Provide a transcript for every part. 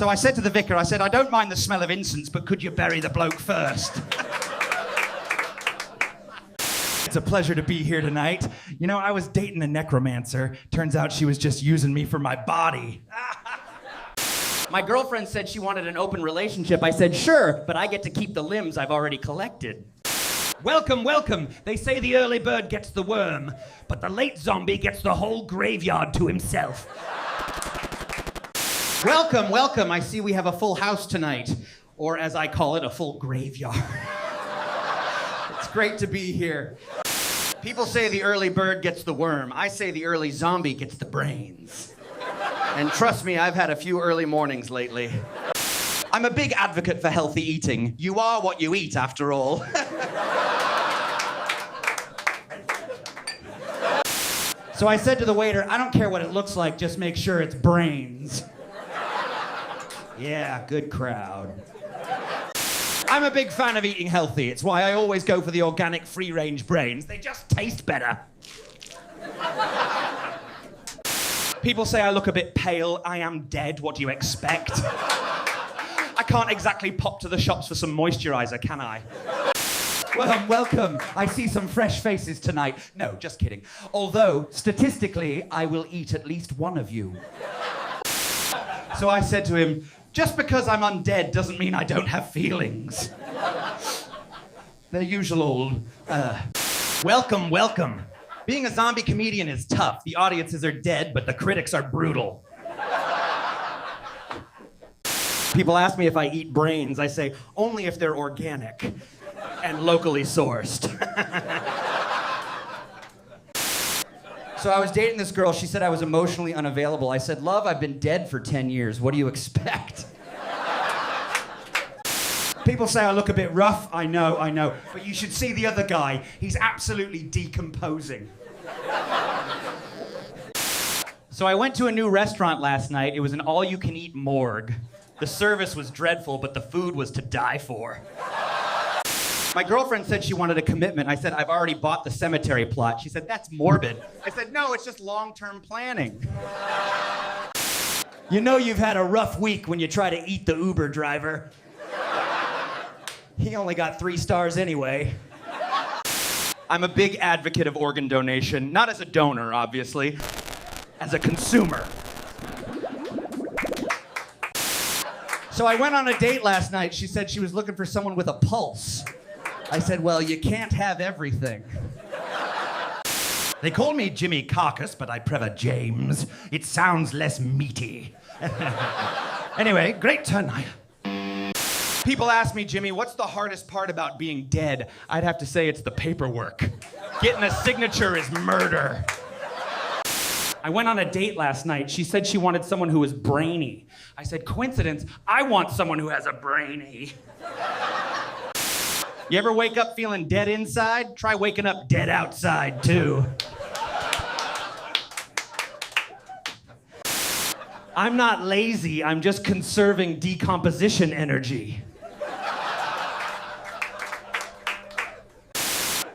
So I said to the vicar, I said, I don't mind the smell of incense, but could you bury the bloke first? It's a pleasure to be here tonight. You know, I was dating a necromancer. Turns out she was just using me for my body. My girlfriend said she wanted an open relationship. I said, sure, but I get to keep the limbs I've already collected. Welcome, welcome. They say the early bird gets the worm, but the late zombie gets the whole graveyard to himself. Welcome, welcome. I see we have a full house tonight. Or as I call it, a full graveyard. It's great to be here. People say the early bird gets the worm. I say the early zombie gets the brains. And trust me, I've had a few early mornings lately. I'm a big advocate for healthy eating. You are what you eat, after all. So I said to the waiter, I don't care what it looks like, just make sure it's brains. Yeah, good crowd. I'm a big fan of eating healthy. It's why I always go for the organic free-range brains. They just taste better. People say I look a bit pale. I am dead. What do you expect? I can't exactly pop to the shops for some moisturizer, can I? Well, welcome. I see some fresh faces tonight. No, just kidding. Although, statistically, I will eat at least one of you. So I said to him, just because I'm undead doesn't mean I don't have feelings. The usual, Welcome, welcome. Being a zombie comedian is tough. The audiences are dead, but the critics are brutal. People ask me if I eat brains. I say, only if they're organic and locally sourced. So I was dating this girl. She said I was emotionally unavailable. I said, love, I've been dead for 10 years. What do you expect? people say I look a bit rough. I know. But you should see the other guy. He's absolutely decomposing. So I went to a new restaurant last night. It was an all-you-can-eat morgue. The service was dreadful, but the food was to die for. My girlfriend said she wanted a commitment. I said, I've already bought the cemetery plot. She said, that's morbid. I said, no, it's just long-term planning. You know you've had a rough week when you try to eat the Uber driver. He only got 3 stars anyway. I'm a big advocate of organ donation. Not as a donor, obviously. As a consumer. So I went on a date last night. She said she was looking for someone with a pulse. I said, well, you can't have everything. They call me Jimmy Carcass, but I prefer James. It sounds less meaty. Anyway, great tonight. People ask me, Jimmy, what's the hardest part about being dead? I'd have to say it's the paperwork. Getting a signature is murder. I went on a date last night. She said she wanted someone who was brainy. I said, coincidence, I want someone who has a brainy. You ever wake up feeling dead inside? Try waking up dead outside, too. I'm not lazy, I'm just conserving decomposition energy.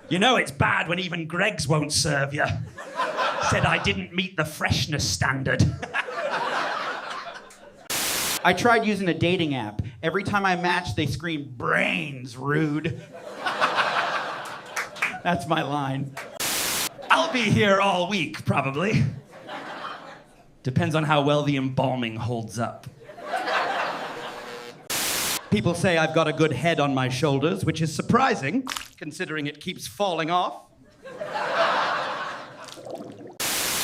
You know it's bad when even Greggs won't serve you. Said I didn't meet the freshness standard. I tried using a dating app. Every time I match, they scream, brains, rude. That's my line. I'll be here all week, probably. Depends on how well the embalming holds up. People say I've got a good head on my shoulders, which is surprising, considering it keeps falling off.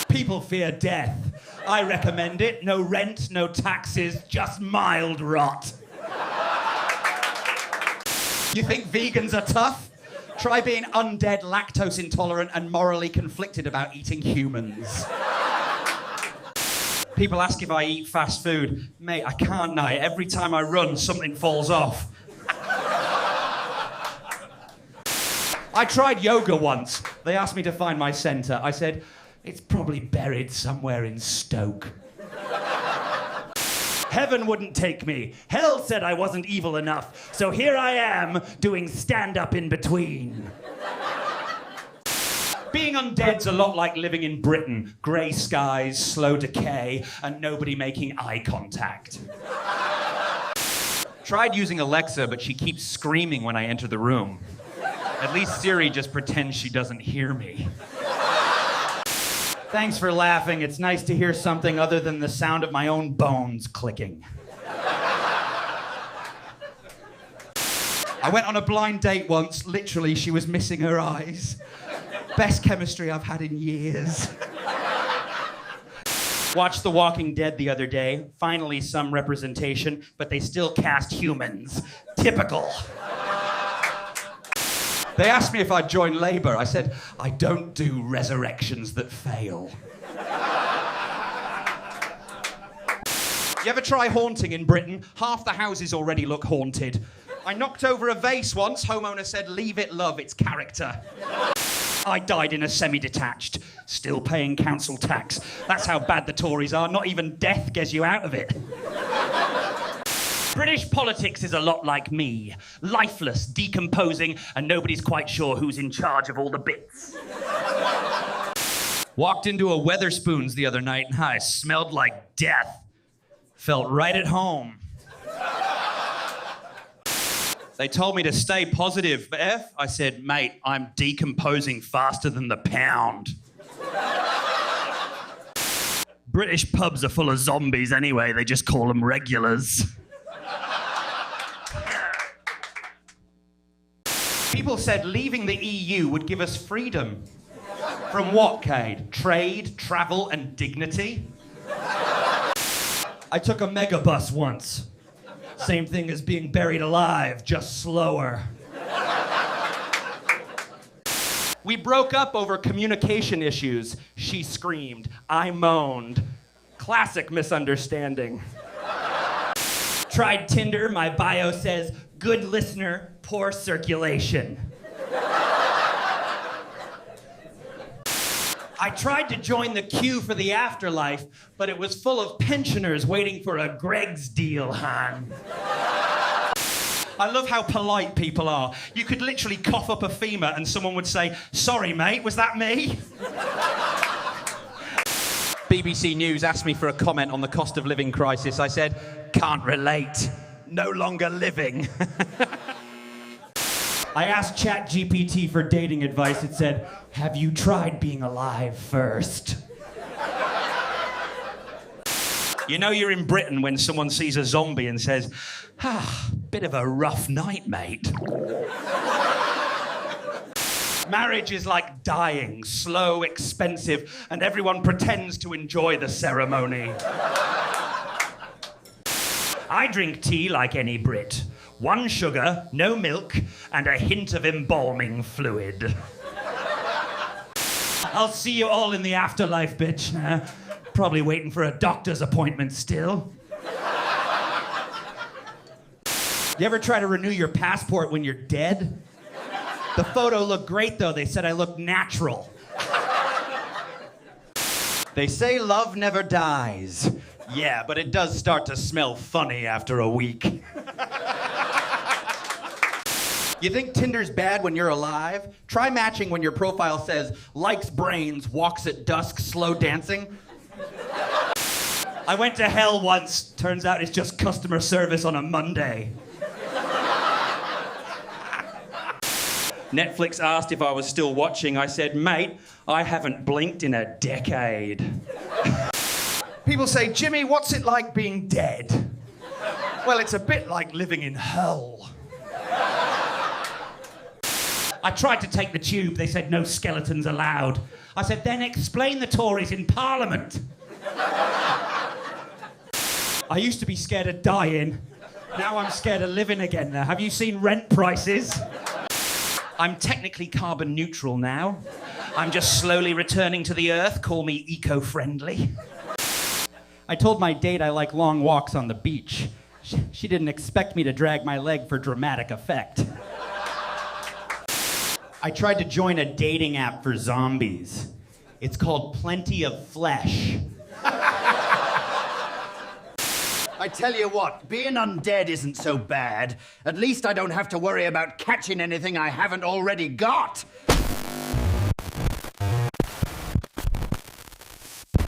People fear death. I recommend it. No rent, no taxes, just mild rot. You think vegans are tough? Try being undead, lactose intolerant, and morally conflicted about eating humans. People ask if I eat fast food. Mate, I can't now. Every time I run, something falls off. I tried yoga once. They asked me to find my center. I said, it's probably buried somewhere in Stoke. Heaven wouldn't take me. Hell said I wasn't evil enough. So here I am, doing stand-up in between. Being undead's a lot like living in Britain. Grey skies, slow decay, and nobody making eye contact. tried using Alexa, but she keeps screaming when I enter the room. At least Siri just pretends she doesn't hear me. Thanks for laughing. It's nice to hear something other than the sound of my own bones clicking. I went on a blind date once. Literally, she was missing her eyes. Best chemistry I've had in years. Watched The Walking Dead the other day. Finally, some representation, but they still cast humans. Typical. They asked me if I'd join Labour. I said, I don't do resurrections that fail. You ever try haunting in Britain? Half the houses already look haunted. I knocked over a vase once. Homeowner said, leave it, love, it's character. I died in a semi-detached, still paying council tax. That's how bad the Tories are. Not even death gets you out of it. British politics is a lot like me. Lifeless, decomposing, and nobody's quite sure who's in charge of all the bits. Walked into a Weatherspoons the other night and I smelled like death. Felt right at home. They told me to stay positive. F? I said, mate, I'm decomposing faster than the pound. British pubs are full of zombies anyway. They just call them regulars. People said leaving the EU would give us freedom. From what, Cade? Trade, travel, and dignity? I took a megabus once. Same thing as being buried alive, just slower. We broke up over communication issues. She screamed. I moaned. Classic misunderstanding. Tried Tinder. My bio says, good listener, poor circulation. I tried to join the queue for the afterlife, but it was full of pensioners waiting for a Greg's deal, hon. I love how polite people are. You could literally cough up a femur and someone would say, sorry, mate, was that me? BBC News asked me for a comment on the cost of living crisis. I said, can't relate. No longer living. I asked ChatGPT for dating advice. It said, have you tried being alive first? You know you're in Britain when someone sees a zombie and says, bit of a rough night, mate. Marriage is like dying, slow, expensive, and everyone pretends to enjoy the ceremony. I drink tea like any Brit. 1 sugar, no milk, and a hint of embalming fluid. I'll see you all in the afterlife, bitch. Probably waiting for a doctor's appointment still. You ever try to renew your passport when you're dead? The photo looked great, though. They said I looked natural. They say love never dies. Yeah, but it does start to smell funny after a week. You think Tinder's bad when you're alive? Try matching when your profile says, likes brains, walks at dusk, slow dancing. I went to hell once. Turns out it's just customer service on a Monday. Netflix asked if I was still watching. I said, mate, I haven't blinked in a decade. People say, Jimmy, what's it like being dead? Well, it's a bit like living in hell. I tried to take the tube. They said no skeletons allowed. I said, then explain the Tories in Parliament. I used to be scared of dying. Now I'm scared of living again. Have you seen rent prices? I'm technically carbon neutral now. I'm just slowly returning to the earth. Call me eco-friendly. I told my date I like long walks on the beach. She didn't expect me to drag my leg for dramatic effect. I tried to join a dating app for zombies. It's called Plenty of Flesh. I tell you what, being undead isn't so bad. At least I don't have to worry about catching anything I haven't already got.